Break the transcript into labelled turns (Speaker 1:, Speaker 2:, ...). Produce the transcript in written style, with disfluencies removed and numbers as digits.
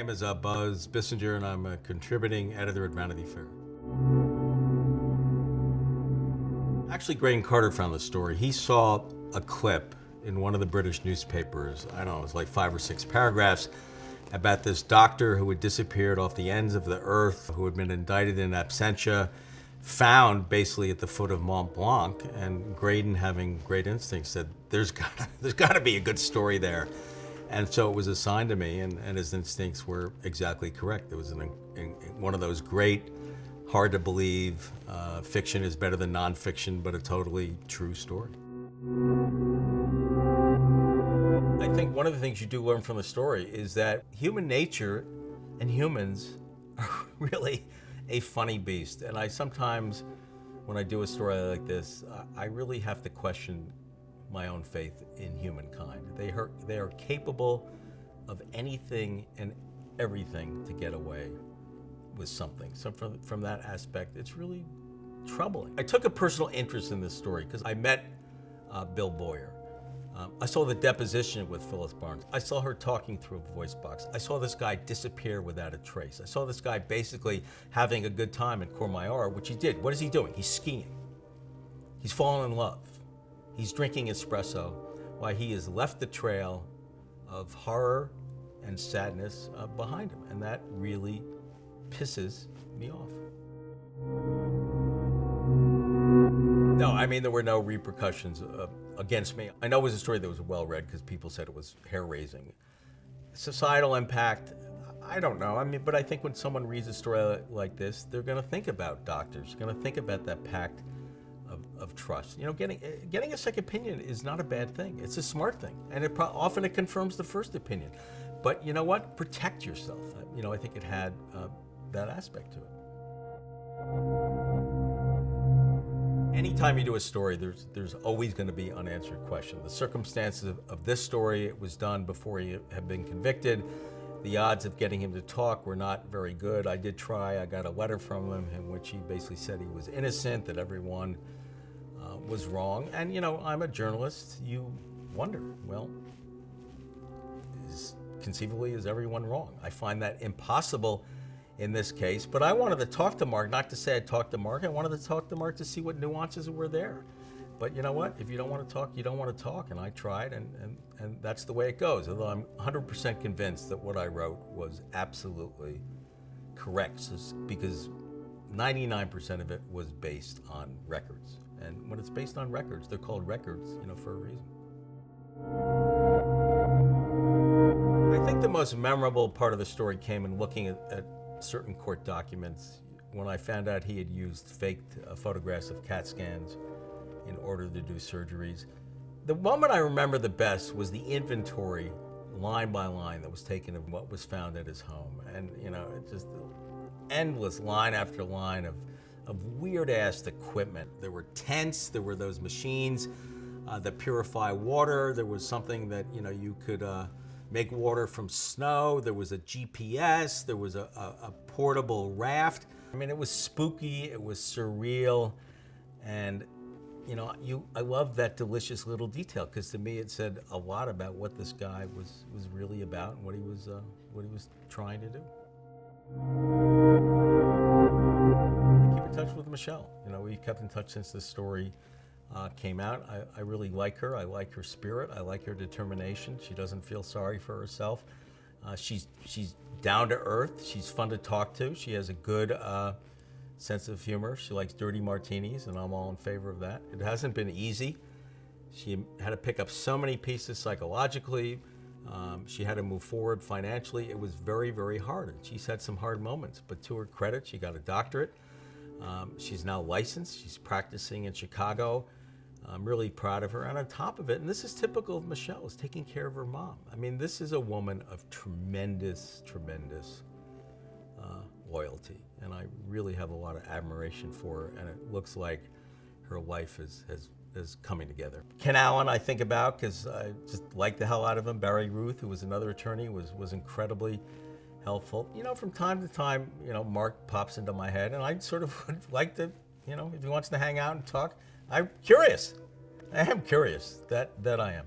Speaker 1: name is Buzz Bissinger, and I'm a contributing editor at Vanity Fair. Actually, Graydon Carter found the story. He saw a clip in one of the British newspapers. I don't know, it was like 5 or 6 paragraphs about this doctor who had disappeared off the ends of the earth, who had been indicted in absentia, found basically at the foot of Mont Blanc. And Graydon, having great instincts, said, there's gotta be a good story there. And so it was assigned to me, and his instincts were exactly correct. It was one of those great, hard to believe, fiction is better than nonfiction, but a totally true story. I think one of the things you do learn from the story is that human nature and humans are really a funny beast. And I sometimes, when I do a story like this, I really have to question my own faith in humankind. They are capable of anything and everything to get away with something. So from that aspect, it's really troubling. I took a personal interest in this story because I met Bill Boyer. I saw the deposition with Phyllis Barnes. I saw her talking through a voice box. I saw this guy disappear without a trace. I saw this guy basically having a good time in Courmayeur, which he did. What is he doing? He's skiing. He's fallen in love. He's drinking espresso while he has left the trail of horror and sadness behind him. And that really pisses me off. No, I mean, there were no repercussions against me. I know it was a story that was well read because people said it was hair-raising. Societal impact, I don't know. I mean, but I think when someone reads a story like this, they're going to think about doctors. They're going to think about that pact of trust. You know, getting a second opinion is not a bad thing. It's a smart thing, and often it confirms the first opinion. But you know what? Protect yourself. You know, I think it had that aspect to it. Anytime you do a story, there's always going to be unanswered questions. The circumstances of this story, it was done before he had been convicted. The odds of getting him to talk were not very good. I did try. I got a letter from him in which he basically said he was innocent, that everyone was wrong. And, you know, I'm a journalist. You wonder, well, conceivably, is everyone wrong? I find that impossible in this case, but I wanted to talk to Mark, not to say I talked to Mark. I wanted to talk to Mark to see what nuances were there. But you know what? If you don't want to talk, you don't want to talk. And I tried, and that's the way it goes. Although I'm 100% convinced that what I wrote was absolutely correct, because 99% of it was based on records. And when it's based on records, they're called records, you know, for a reason. I think the most memorable part of the story came in looking at certain court documents when I found out he had used faked photographs of CAT scans in order to do surgeries. The moment I remember the best was the inventory, line by line, that was taken of what was found at his home. And, you know, it just endless line after line of weird-ass equipment. There were tents, there were those machines that purify water. There was something that, you know, you could make water from snow. There was a GPS. There was a portable raft. I mean, it was spooky. It was surreal. And, you know, I love that delicious little detail, because to me it said a lot about what this guy was really about and what he was trying to do. I keep in touch with Michelle. You know, we kept in touch since this story came out. I really like her. I like her spirit. I like her determination. She doesn't feel sorry for herself. She's down to earth. She's fun to talk to. She has a good sense of humor. She likes dirty martinis, and I'm all in favor of that. It hasn't been easy. She had to pick up so many pieces psychologically. She had to move forward financially. It was very, very hard. And she's had some hard moments, but to her credit, she got a doctorate. She's now licensed. She's practicing in Chicago. I'm really proud of her. And on top of it, and this is typical of Michelle, is taking care of her mom. I mean, this is a woman of tremendous, tremendous loyalty. And I really have a lot of admiration for her. And it looks like her life is coming together. Ken Allen, I think about, because I just like the hell out of him. Barry Ruth, who was another attorney, was incredibly helpful. You know, from time to time, you know, Mark pops into my head, and I sort of would like to, you know, if he wants to hang out and talk, I'm curious. I am curious. That I am.